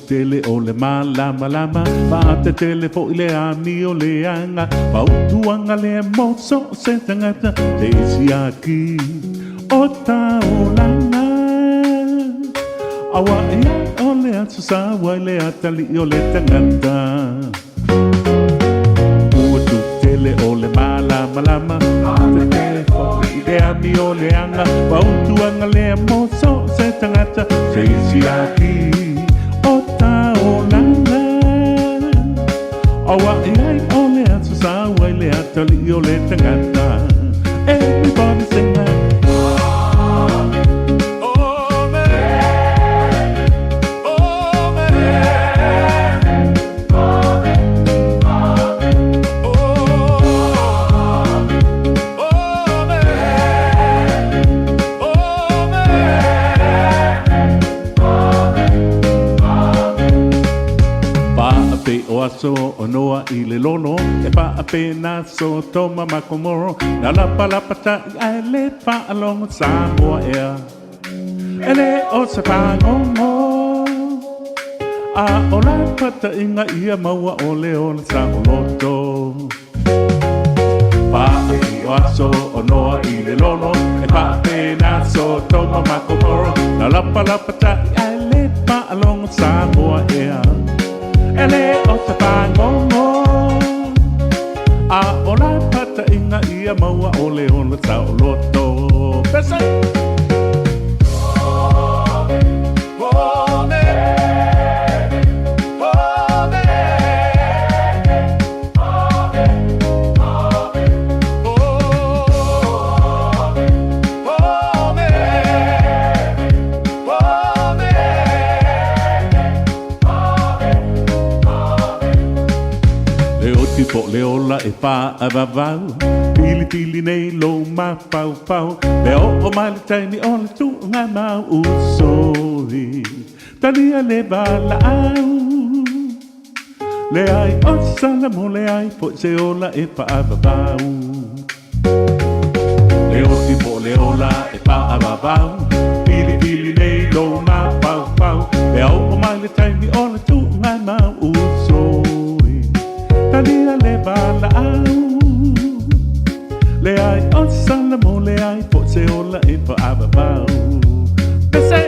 Tele o le malama lama Paate tele po ile ami o le anga Pautuanga le moso se tangata Te isi aki o taolanga Awa ea o le atu sawa le atali o le tangata Uatu tele o le malama lama Paate tele po ile ami o le anga Pautuanga le moso se tangata Te isi aki Awa iai ole atu sawa ile atali o le tangata Everybody sing that So onoa I le lono e pa apena so toma makomoro na la palapata I le pa along Samoa ea ele o se pangongo a ola pata inga ia maua ole ole sa oloto pa e so onoa I le lono e pa apena so toma makomoro na la palapata I le pa along Samoa ea Ele o te pangongo A ola pata inga ia maua ole ole tau loto Pesa Po le ola e pa avavau Pili pili nei lo ma pau pau Le o mali taini ola tu ngā mau usoi Tania le bala au Le ai o sala mo le ai po se ola e pa avavau Le oti po le ola e pa avavau Pili pili nei lo ma pau pau Le o mali taini ola tu ngā mau usoi Tania le bala au Le ai o sala mo le ai po se ola e pa avavau Pese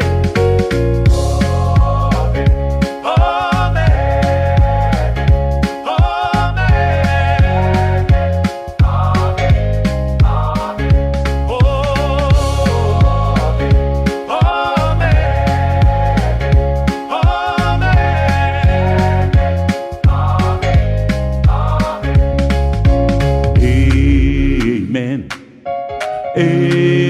Amen.